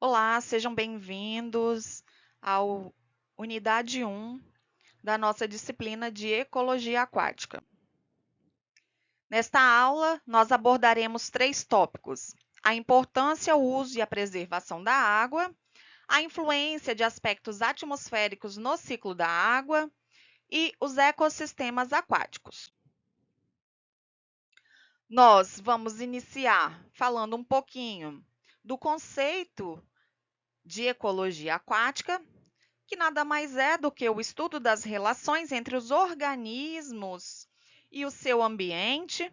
Olá, sejam bem-vindos ao unidade 1 da nossa disciplina de Ecologia Aquática. Nesta aula, nós abordaremos 3 tópicos: a importância, o uso e a preservação da água, a influência de aspectos atmosféricos no ciclo da água e os ecossistemas aquáticos. Nós vamos iniciar falando um pouquinho do conceito de ecologia aquática, que nada mais é do que o estudo das relações entre os organismos e o seu ambiente,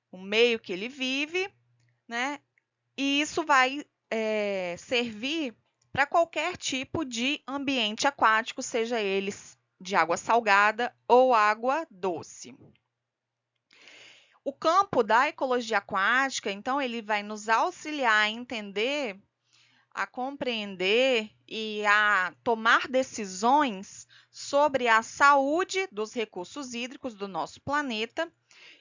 o meio que ele vive, né? E isso vai servir para qualquer tipo de ambiente aquático, seja eles de água salgada ou água doce. O campo da ecologia aquática, então, ele vai nos auxiliar a entender, a compreender e a tomar decisões sobre a saúde dos recursos hídricos do nosso planeta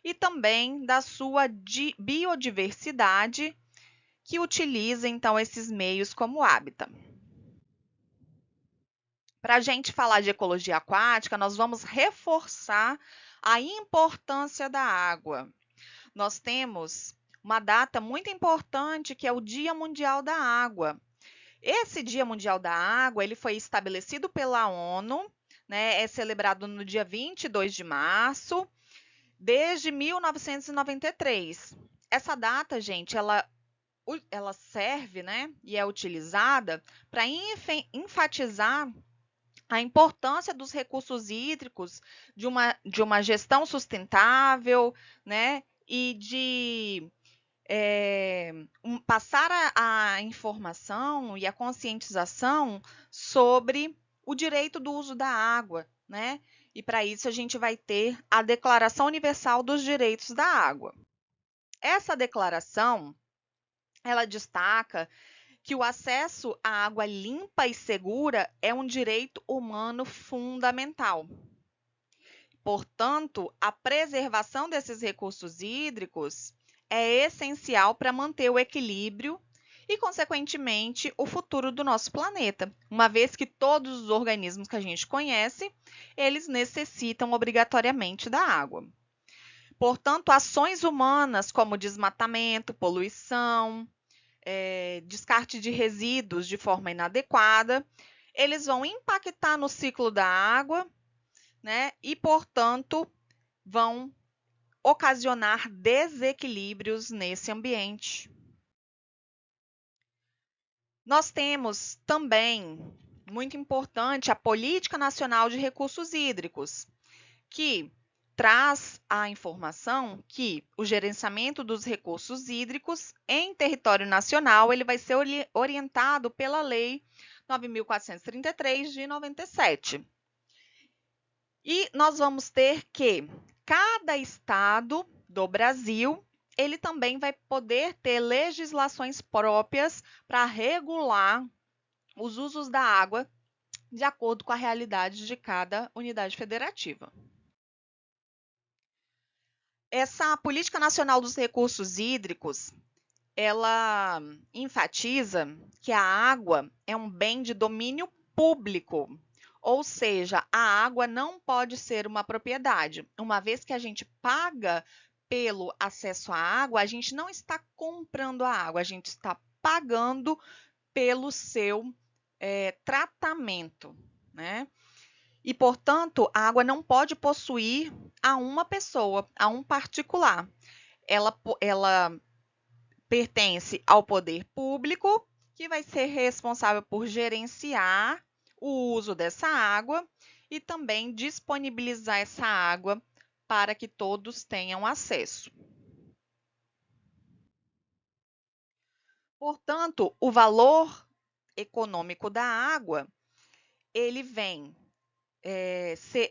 e também da sua biodiversidade, que utiliza então esses meios como hábitat. Para a gente falar de ecologia aquática, nós vamos reforçar a importância da água. Nós temos uma data muito importante, que é o Dia Mundial da Água. Esse Dia Mundial da Água, ele foi estabelecido pela ONU, né? É celebrado no dia 22 de março, desde 1993. Essa data, gente, ela serve, né, e é utilizada para enfatizar a importância dos recursos hídricos, de uma gestão sustentável, né, e de passar a informação e a conscientização sobre o direito do uso da água, né? E para isso a gente vai ter a Declaração Universal dos Direitos da Água. Essa declaração, ela destaca que o acesso à água limpa e segura é um direito humano fundamental. Portanto, a preservação desses recursos hídricos é essencial para manter o equilíbrio e, consequentemente, o futuro do nosso planeta, uma vez que todos os organismos que a gente conhece, eles necessitam obrigatoriamente da água. Portanto, ações humanas como desmatamento, poluição, descarte de resíduos de forma inadequada, eles vão impactar no ciclo da água, né? E, portanto, vão ocasionar desequilíbrios nesse ambiente. Nós temos também, muito importante, a Política Nacional de Recursos Hídricos, que traz a informação que o gerenciamento dos recursos hídricos em território nacional ele vai ser orientado pela Lei 9.433 de 97. E nós vamos ter que cada estado do Brasil, ele também vai poder ter legislações próprias para regular os usos da água de acordo com a realidade de cada unidade federativa. Essa Política Nacional dos Recursos Hídricos, ela enfatiza que a água é um bem de domínio público, ou seja, a água não pode ser uma propriedade. Uma vez que a gente paga pelo acesso à água, a gente não está comprando a água, a gente está pagando pelo seu tratamento, né? E, portanto, a água não pode possuir a uma pessoa, a um particular. Ela pertence ao poder público, que vai ser responsável por gerenciar o uso dessa água e também disponibilizar essa água para que todos tenham acesso. Portanto, o valor econômico da água, ele vem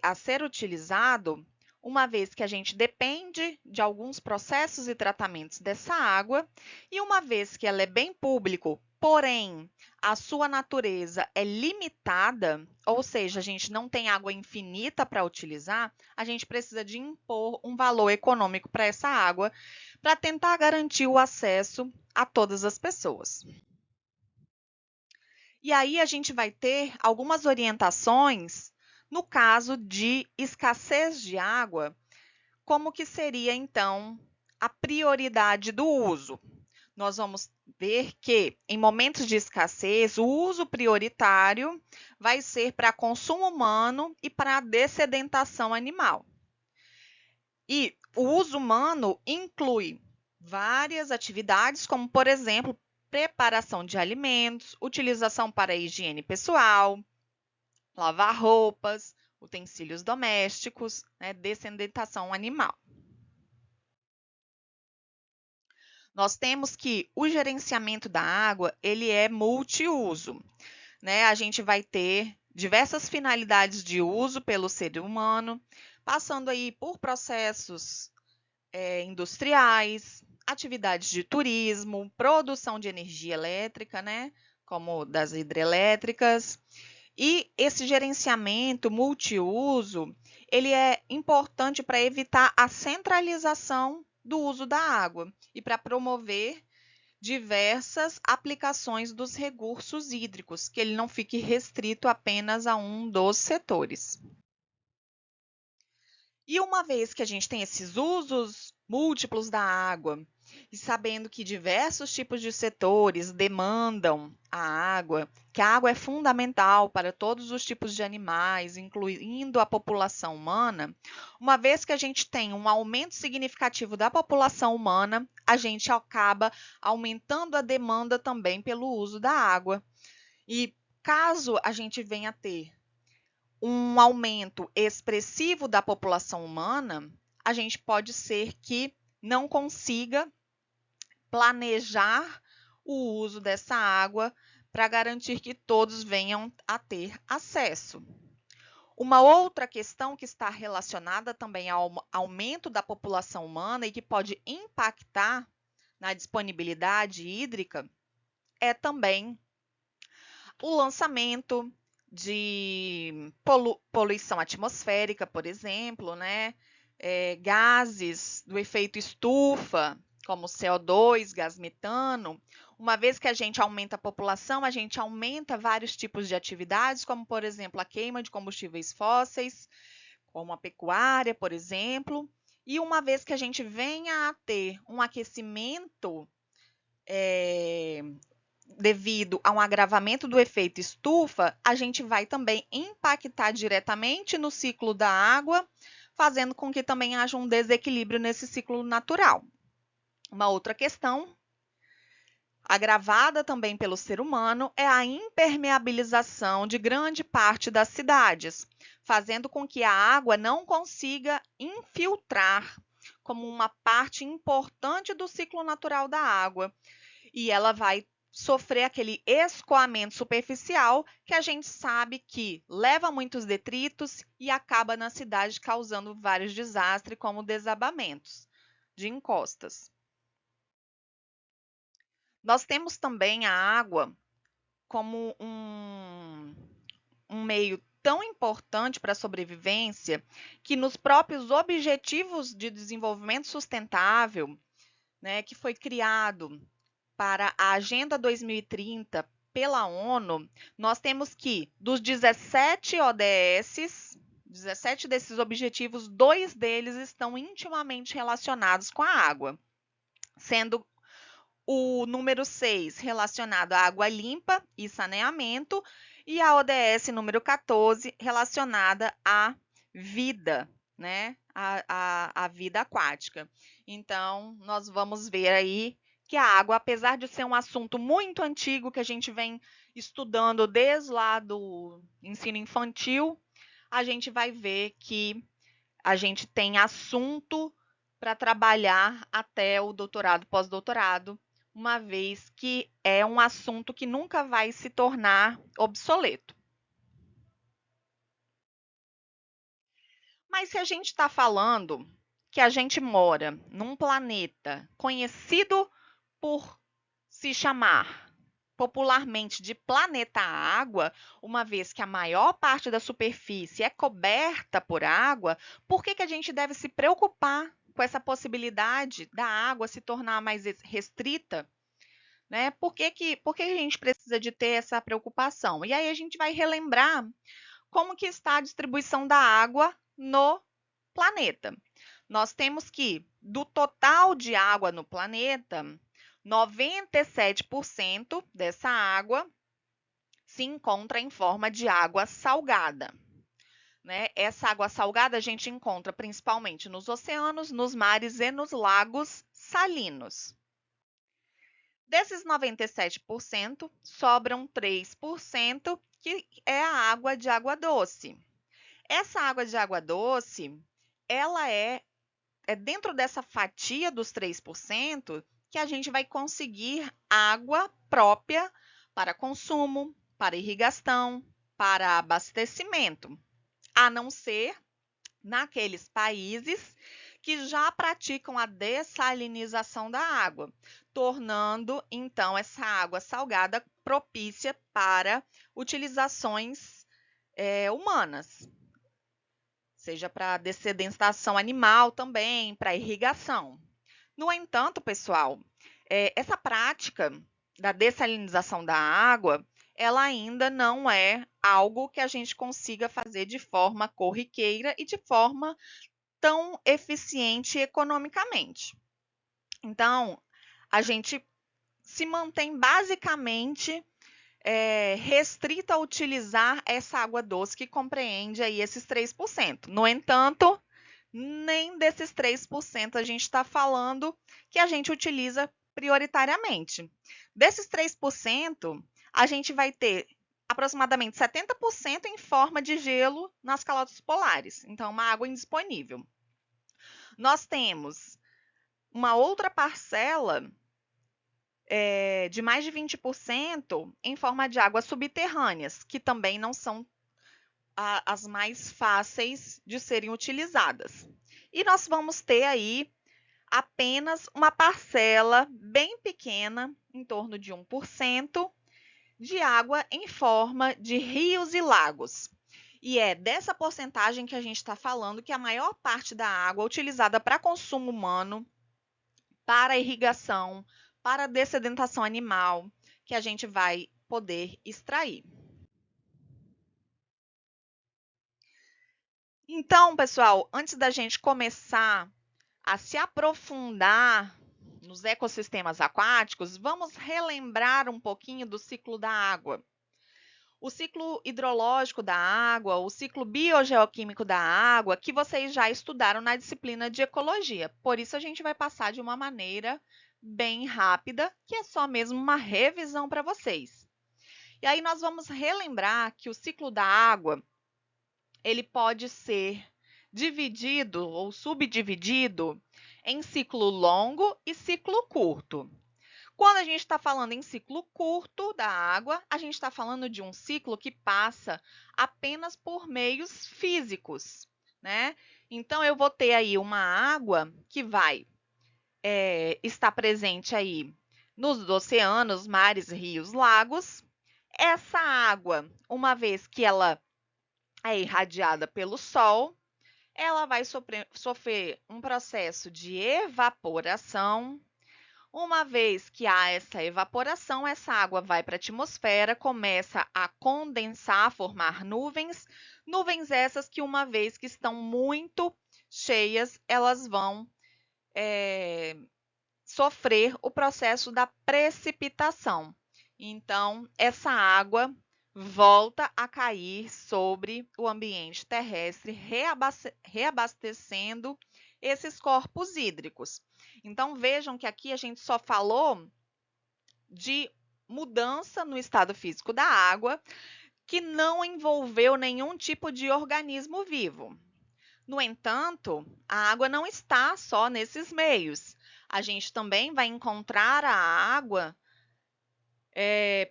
a ser utilizado uma vez que a gente depende de alguns processos e tratamentos dessa água, e uma vez que ela é bem público, porém a sua natureza é limitada, ou seja, a gente não tem água infinita para utilizar, a gente precisa de impor um valor econômico para essa água, para tentar garantir o acesso a todas as pessoas. E aí a gente vai ter algumas orientações no caso de escassez de água, como que seria então a prioridade do uso. Nós vamos ver que em momentos de escassez, o uso prioritário vai ser para consumo humano e para a dessedentação animal. E o uso humano inclui várias atividades, como, por exemplo, preparação de alimentos, utilização para higiene pessoal, lavar roupas, utensílios domésticos, né, dessedentação animal. Nós temos que o gerenciamento da água, ele é multiuso, né? A gente vai ter diversas finalidades de uso pelo ser humano, passando aí por processos industriais, atividades de turismo, produção de energia elétrica, né? Como das hidrelétricas. E esse gerenciamento multiuso, ele é importante para evitar a centralização do uso da água e para promover diversas aplicações dos recursos hídricos, que ele não fique restrito apenas a um dos setores. E uma vez que a gente tem esses usos múltiplos da água, e sabendo que diversos tipos de setores demandam a água, que a água é fundamental para todos os tipos de animais, incluindo a população humana, uma vez que a gente tem um aumento significativo da população humana, a gente acaba aumentando a demanda também pelo uso da água. E caso a gente venha a ter um aumento expressivo da população humana, a gente pode ser que não consiga planejar o uso dessa água para garantir que todos venham a ter acesso. Uma outra questão que está relacionada também ao aumento da população humana e que pode impactar na disponibilidade hídrica é também o lançamento de poluição atmosférica, por exemplo, né? Gases do efeito estufa, como CO2, gás metano. Uma vez que a gente aumenta a população, a gente aumenta vários tipos de atividades, como, por exemplo, a queima de combustíveis fósseis, como a pecuária, por exemplo. E uma vez que a gente venha a ter um aquecimento devido a um agravamento do efeito estufa, a gente vai também impactar diretamente no ciclo da água, fazendo com que também haja um desequilíbrio nesse ciclo natural. Uma outra questão, agravada também pelo ser humano, é a impermeabilização de grande parte das cidades, fazendo com que a água não consiga infiltrar como uma parte importante do ciclo natural da água. E ela vai sofrer aquele escoamento superficial que a gente sabe que leva muitos detritos e acaba na cidade causando vários desastres, como desabamentos de encostas. Nós temos também a água como um meio tão importante para a sobrevivência que nos próprios Objetivos de Desenvolvimento Sustentável, né, que foi criado para a Agenda 2030 pela ONU, nós temos que, dos 17 ODS, 17 desses objetivos, 2 deles estão intimamente relacionados com a água, sendo o número 6 relacionado à água limpa e saneamento, e a ODS número 14 relacionada à vida, né? A vida aquática. Então, nós vamos ver aí que a água, apesar de ser um assunto muito antigo que a gente vem estudando desde lá do ensino infantil, a gente vai ver que a gente tem assunto para trabalhar até o doutorado, pós-doutorado, uma vez que é um assunto que nunca vai se tornar obsoleto. Mas se a gente está falando que a gente mora num planeta conhecido por se chamar popularmente de planeta água, uma vez que a maior parte da superfície é coberta por água, por que a gente deve se preocupar com essa possibilidade da água se tornar mais restrita, né? Por que a gente precisa de ter essa preocupação? E aí a gente vai relembrar como que está a distribuição da água no planeta. Nós temos que, do total de água no planeta, 97% dessa água se encontra em forma de água salgada. Né? Essa água salgada a gente encontra principalmente nos oceanos, nos mares e nos lagos salinos. Desses 97%, sobram 3%, que é a água de água doce. Essa água de água doce, ela é dentro dessa fatia dos 3% que a gente vai conseguir água própria para consumo, para irrigação, para abastecimento, a não ser naqueles países que já praticam a dessalinização da água, tornando então essa água salgada propícia para utilizações humanas, seja para dessedentação animal também, para irrigação. No entanto, pessoal, essa prática da dessalinização da água, ela ainda não é algo que a gente consiga fazer de forma corriqueira e de forma tão eficiente economicamente. Então, a gente se mantém basicamente restrito a utilizar essa água doce que compreende aí esses 3%. No entanto, nem desses 3% a gente está falando que a gente utiliza prioritariamente. Desses 3%, a gente vai ter aproximadamente 70% em forma de gelo nas calotas polares, então uma água indisponível. Nós temos uma outra parcela de mais de 20% em forma de águas subterrâneas, que também não são as mais fáceis de serem utilizadas. E nós vamos ter aí apenas uma parcela bem pequena, em torno de 1%, de água em forma de rios e lagos. E é dessa porcentagem que a gente está falando que a maior parte da água utilizada para consumo humano, para irrigação, para dessedentação animal, que a gente vai poder extrair. Então, pessoal, antes da gente começar a se aprofundar nos ecossistemas aquáticos, vamos relembrar um pouquinho do ciclo da água. O ciclo hidrológico da água, o ciclo biogeoquímico da água, que vocês já estudaram na disciplina de ecologia. Por isso, a gente vai passar de uma maneira bem rápida, que é só mesmo uma revisão para vocês. E aí nós vamos relembrar que o ciclo da água, ele pode ser dividido ou subdividido em ciclo longo e ciclo curto. Quando a gente está falando em ciclo curto da água, a gente está falando de um ciclo que passa apenas por meios físicos, né? Então, eu vou ter aí uma água que vai estar presente aí nos oceanos, mares, rios, lagos. Essa água, uma vez que ela é irradiada pelo sol, ela vai sofrer um processo de evaporação. Uma vez que há essa evaporação, essa água vai para a atmosfera, começa a condensar, a formar nuvens. Nuvens essas que, uma vez que estão muito cheias, elas vão sofrer o processo da precipitação. Então, essa água volta a cair sobre o ambiente terrestre, reabastecendo esses corpos hídricos. Então, vejam que aqui a gente só falou de mudança no estado físico da água, que não envolveu nenhum tipo de organismo vivo. No entanto, a água não está só nesses meios. A gente também vai encontrar a água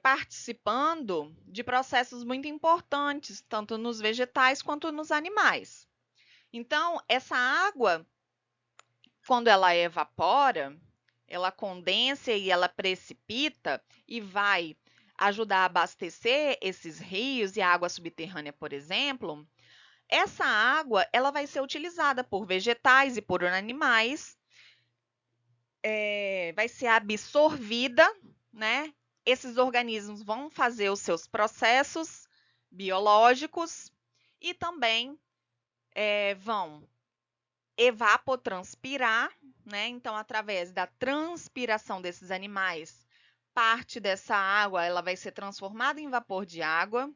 participando de processos muito importantes, tanto nos vegetais quanto nos animais. Então, essa água, quando ela evapora, ela condensa e ela precipita e vai ajudar a abastecer esses rios e a água subterrânea, por exemplo. Essa água ela vai ser utilizada por vegetais e por animais, vai ser absorvida né, esses organismos vão fazer os seus processos biológicos e também vão evapotranspirar, né? Então, através da transpiração desses animais, parte dessa água ela vai ser transformada em vapor de água.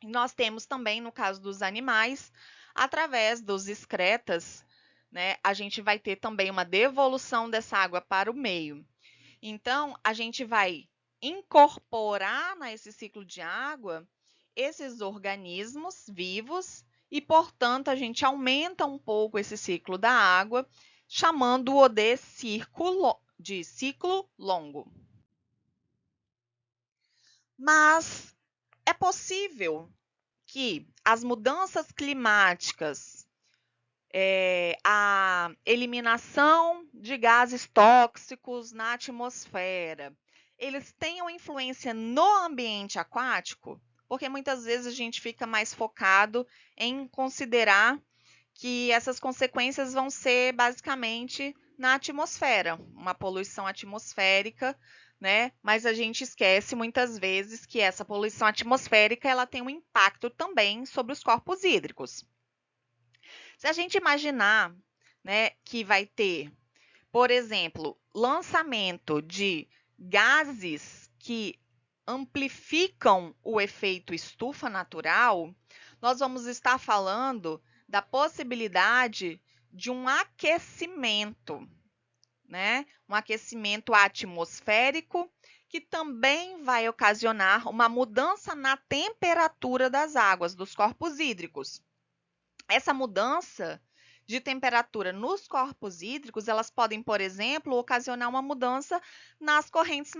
E nós temos também, no caso dos animais, através dos excretas, né? A gente vai ter também uma devolução dessa água para o meio. Então, a gente vai incorporar nesse ciclo de água esses organismos vivos e, portanto, a gente aumenta um pouco esse ciclo da água, chamando-o de ciclo longo. Mas é possível que as mudanças climáticas, a eliminação de gases tóxicos na atmosfera, eles tenham influência no ambiente aquático, porque muitas vezes a gente fica mais focado em considerar que essas consequências vão ser basicamente na atmosfera, uma poluição atmosférica, né? Mas a gente esquece muitas vezes que essa poluição atmosférica ela tem um impacto também sobre os corpos hídricos. Se a gente imaginar, né, que vai ter, por exemplo, lançamento de gases que amplificam o efeito estufa natural, nós vamos estar falando da possibilidade de um aquecimento, né? Um aquecimento atmosférico que também vai ocasionar uma mudança na temperatura das águas, dos corpos hídricos. Essa mudança de temperatura nos corpos hídricos, elas podem, por exemplo, ocasionar uma mudança nas correntes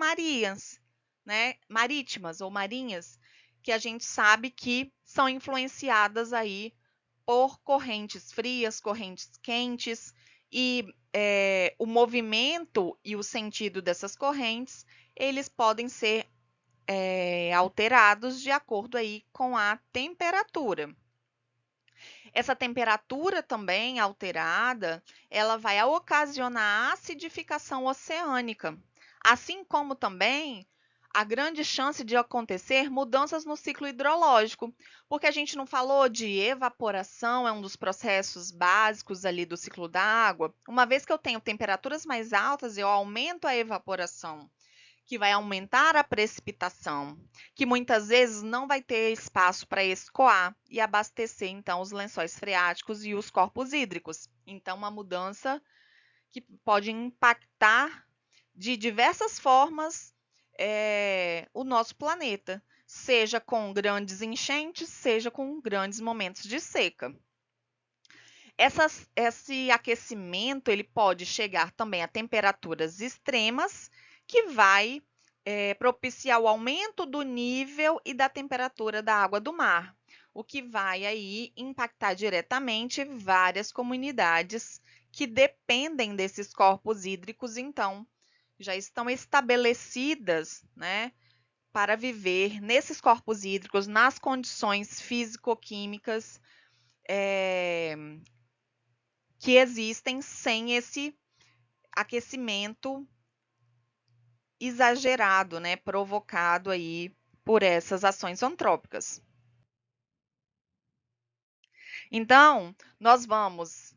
marítimas ou marinhas, que a gente sabe que são influenciadas aí por correntes frias, correntes quentes, e o movimento e o sentido dessas correntes, eles podem ser alterados de acordo aí com a temperatura. Essa temperatura também alterada, ela vai ocasionar acidificação oceânica, assim como também a grande chance de acontecer mudanças no ciclo hidrológico, porque a gente não falou de evaporação, é um dos processos básicos ali do ciclo da água. Uma vez que eu tenho temperaturas mais altas, eu aumento a evaporação, que vai aumentar a precipitação, que muitas vezes não vai ter espaço para escoar e abastecer, então, os lençóis freáticos e os corpos hídricos. Então, uma mudança que pode impactar de diversas formas o nosso planeta, seja com grandes enchentes, seja com grandes momentos de seca. Esse aquecimento ele pode chegar também a temperaturas extremas, que vai propiciar o aumento do nível e da temperatura da água do mar, o que vai aí impactar diretamente várias comunidades que dependem desses corpos hídricos, então já estão estabelecidas, né, para viver nesses corpos hídricos, nas condições físico-químicas que existem sem esse aquecimento exagerado, né, provocado aí por essas ações antrópicas. Então, nós vamos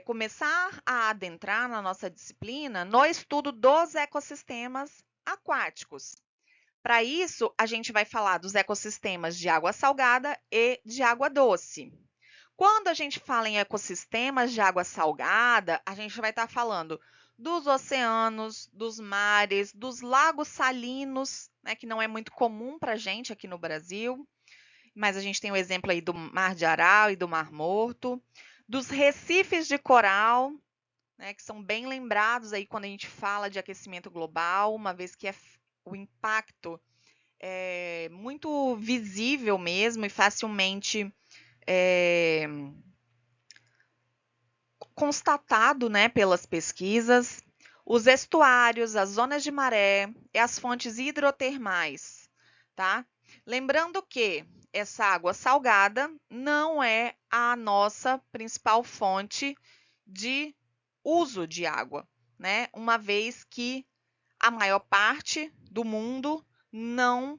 começar a adentrar na nossa disciplina no estudo dos ecossistemas aquáticos. Para isso, a gente vai falar dos ecossistemas de água salgada e de água doce. Quando a gente fala em ecossistemas de água salgada, a gente vai estar falando dos oceanos, dos mares, dos lagos salinos, né, que não é muito comum para a gente aqui no Brasil, mas a gente tem o exemplo aí do Mar de Aral e do Mar Morto, dos recifes de coral, né, que são bem lembrados aí quando a gente fala de aquecimento global, uma vez que o impacto é muito visível mesmo e facilmente constatado, né, pelas pesquisas. Os estuários, as zonas de maré e as fontes hidrotermais, tá? Lembrando que essa água salgada não é a nossa principal fonte de uso de água, né? Uma vez que a maior parte do mundo não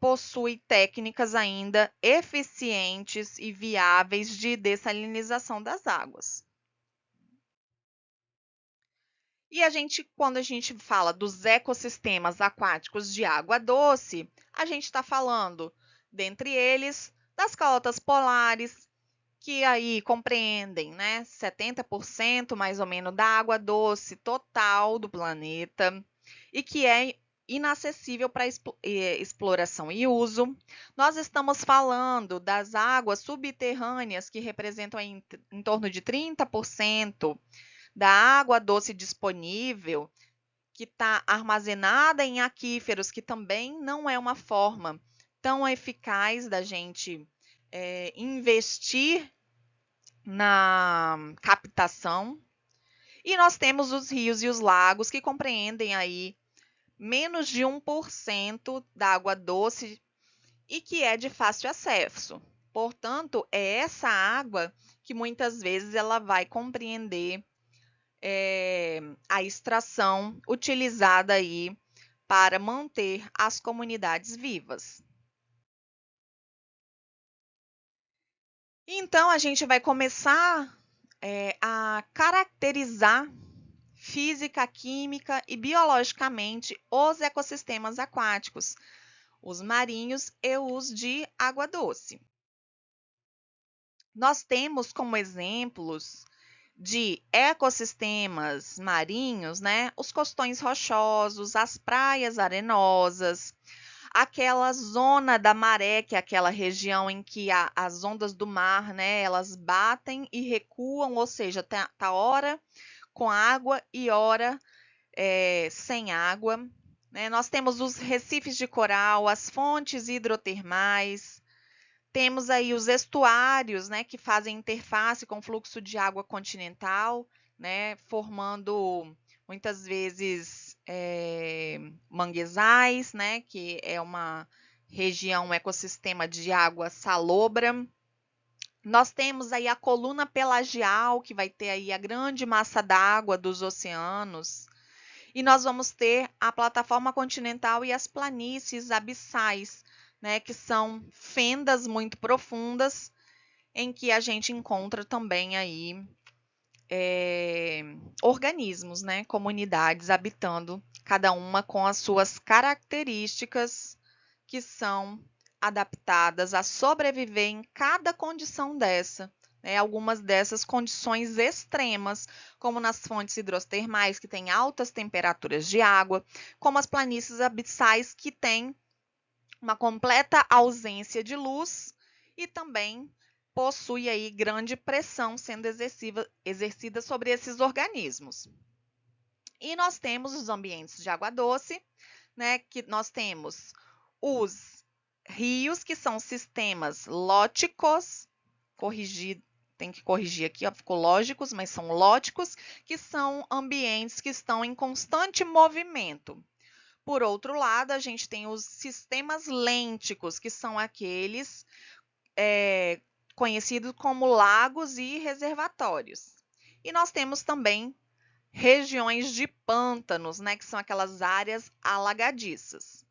possui técnicas ainda eficientes e viáveis de dessalinização das águas. E quando a gente fala dos ecossistemas aquáticos de água doce, a gente está falando, dentre eles, das calotas polares, que aí compreendem, né, 70% mais ou menos da água doce total do planeta e que é inacessível para exploração e uso. Nós estamos falando das águas subterrâneas, que representam em torno de 30% da água doce disponível, que está armazenada em aquíferos, que também não é uma forma tão eficaz da gente investir na captação. E nós temos os rios e os lagos, que compreendem aí menos de 1% da água doce e que é de fácil acesso. Portanto, é essa água que muitas vezes ela vai compreender a extração utilizada aí para manter as comunidades vivas. Então, a gente vai começar a caracterizar física, química e biologicamente os ecossistemas aquáticos, os marinhos e os de água doce. Nós temos como exemplos de ecossistemas marinhos, né, os costões rochosos, as praias arenosas, aquela zona da maré, que é aquela região em que as ondas do mar, né, elas batem e recuam, ou seja, tá hora com água e hora sem água. Né? Nós temos os recifes de coral, as fontes hidrotermais, temos aí os estuários, né, que fazem interface com o fluxo de água continental, né, formando muitas vezes manguezais, né, que é uma região, um ecossistema de água salobra. Nós temos aí a coluna pelagial, que vai ter aí a grande massa d'água dos oceanos. E nós vamos ter a plataforma continental e as planícies abissais, né, que são fendas muito profundas, em que a gente encontra também aí organismos, né, comunidades habitando, cada uma com as suas características que são adaptadas a sobreviver em cada condição dessa. Algumas dessas condições extremas, como nas fontes hidrotermais, que têm altas temperaturas de água, como as planícies abissais, que têm uma completa ausência de luz e também possui aí grande pressão sendo exercida sobre esses organismos. E nós temos os ambientes de água doce, né, que nós temos os rios, que são sistemas lóticos, tem que corrigir aqui, ó, ficou lógicos, mas são lóticos, que são ambientes que estão em constante movimento. Por outro lado, a gente tem os sistemas lênticos, que são aqueles conhecidos como lagos e reservatórios. E nós temos também regiões de pântanos, né, que são aquelas áreas alagadiças.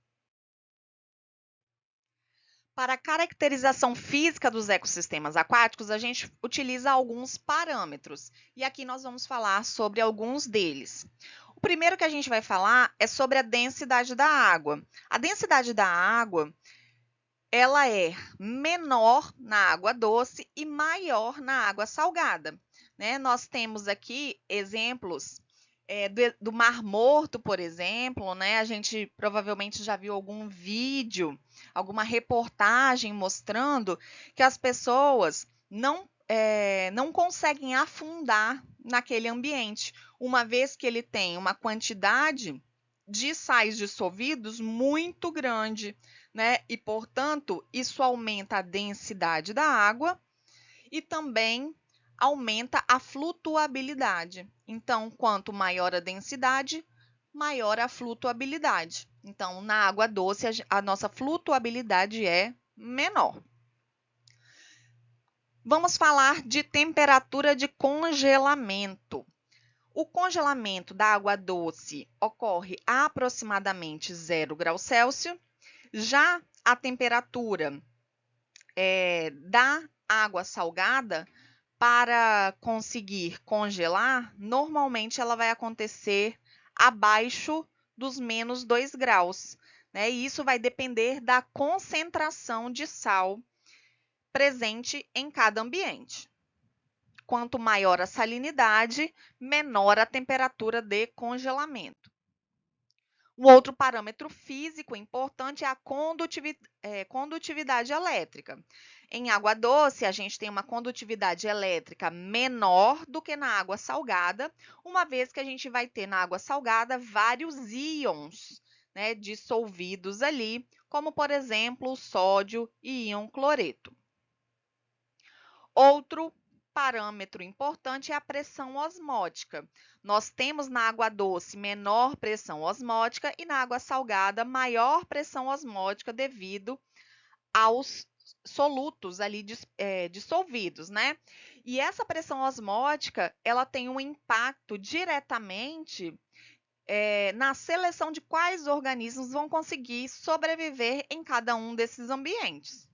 Para a caracterização física dos ecossistemas aquáticos, a gente utiliza alguns parâmetros. E aqui nós vamos falar sobre alguns deles. O primeiro que a gente vai falar é sobre a densidade da água. A densidade da água, ela é menor na água doce e maior na água salgada. Né? Nós temos aqui exemplos do Mar Morto, por exemplo, né? A gente provavelmente já viu algum vídeo, alguma reportagem mostrando que as pessoas não conseguem afundar naquele ambiente, uma vez que ele tem uma quantidade de sais dissolvidos muito grande, né? E, portanto, isso aumenta a densidade da água e também aumenta a flutuabilidade. Então, quanto maior a densidade, maior a flutuabilidade. Então, na água doce, a nossa flutuabilidade é menor. Vamos falar de temperatura de congelamento. O congelamento da água doce ocorre a aproximadamente 0 graus Celsius. Já a temperatura da água salgada, para conseguir congelar, normalmente ela vai acontecer abaixo dos menos 2 graus, né? E isso vai depender da concentração de sal presente em cada ambiente. Quanto maior a salinidade, menor a temperatura de congelamento. Um outro parâmetro físico importante é a condutividade elétrica. Em água doce, a gente tem uma condutividade elétrica menor do que na água salgada, uma vez que a gente vai ter na água salgada vários íons, né, dissolvidos ali, como, por exemplo, o sódio e íon cloreto. Outro parâmetro importante é a pressão osmótica. Nós temos na água doce menor pressão osmótica e na água salgada maior pressão osmótica devido aos solutos ali dissolvidos, né? E essa pressão osmótica, ela tem um impacto diretamente na seleção de quais organismos vão conseguir sobreviver em cada um desses ambientes.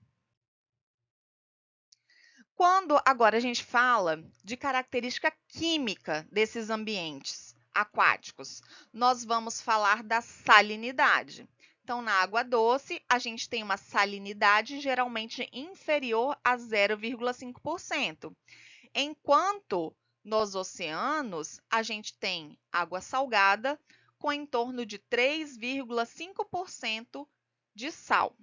Quando agora a gente fala de característica química desses ambientes aquáticos, nós vamos falar da salinidade. Então, na água doce, a gente tem uma salinidade geralmente inferior a 0,5%, enquanto nos oceanos a gente tem água salgada com em torno de 3,5% de sal.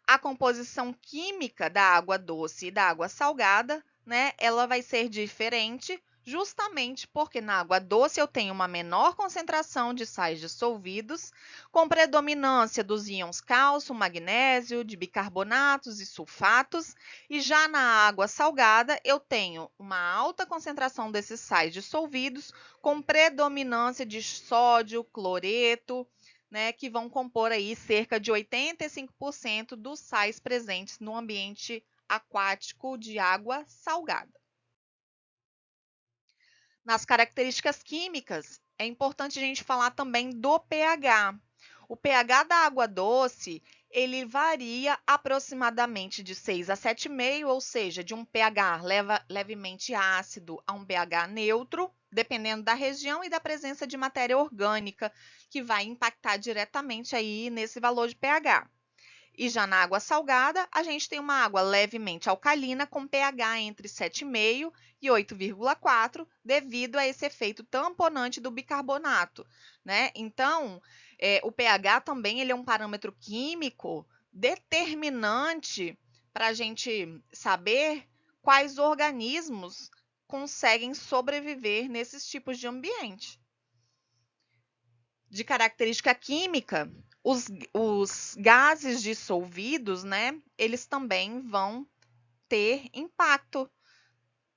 A composição química da água doce e da água salgada, né, ela vai ser diferente justamente porque na água doce eu tenho uma menor concentração de sais dissolvidos, com predominância dos íons cálcio, magnésio, de bicarbonatos e sulfatos, e já na água salgada eu tenho uma alta concentração desses sais dissolvidos, com predominância de sódio, cloreto, né, que vão compor aí cerca de 85% dos sais presentes no ambiente aquático de água salgada. Nas características químicas, é importante a gente falar também do pH. O pH da água doce, ele varia aproximadamente de 6 a 7,5, ou seja, de um pH levemente ácido a um pH neutro, dependendo da região e da presença de matéria orgânica, que vai impactar diretamente aí nesse valor de pH. E já na água salgada, a gente tem uma água levemente alcalina com pH entre 7,5 e 8,4, devido a esse efeito tamponante do bicarbonato, né? Então, o pH também ele é um parâmetro químico determinante para a gente saber quais organismos conseguem sobreviver nesses tipos de ambiente. De característica química, os gases dissolvidos, né, eles também vão ter impacto.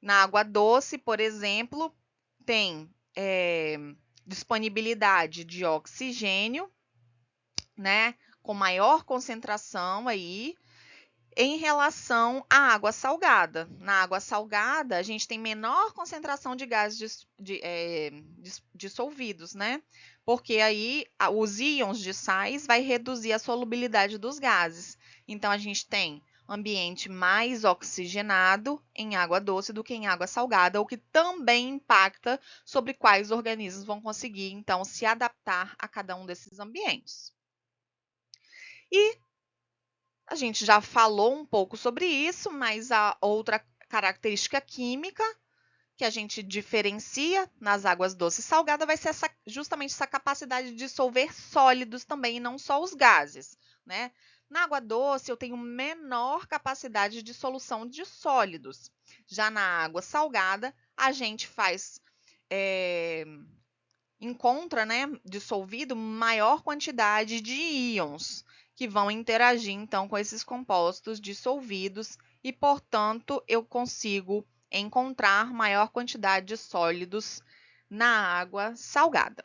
Na água doce, por exemplo, tem disponibilidade de oxigênio, né, com maior concentração aí, em relação à água salgada. Na água salgada, a gente tem menor concentração de gases dissolvidos, né? Porque aí os íons de sais vai reduzir a solubilidade dos gases. Então, a gente tem ambiente mais oxigenado em água doce do que em água salgada, o que também impacta sobre quais organismos vão conseguir, então, se adaptar a cada um desses ambientes. E a gente já falou um pouco sobre isso, mas a outra característica química que a gente diferencia nas águas doces e salgadas vai ser justamente essa capacidade de dissolver sólidos também, e não só os gases, né? Na água doce, eu tenho menor capacidade de dissolução de sólidos. Já na água salgada, a gente encontra, né, dissolvido maior quantidade de íons que vão interagir, então, com esses compostos dissolvidos e, portanto, eu consigo encontrar maior quantidade de sólidos na água salgada.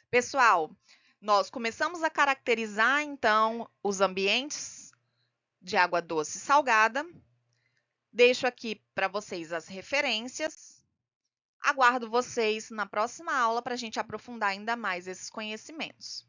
Pessoal, nós começamos a caracterizar, então, os ambientes de água doce e salgada. Deixo aqui para vocês as referências. Aguardo vocês na próxima aula para a gente aprofundar ainda mais esses conhecimentos.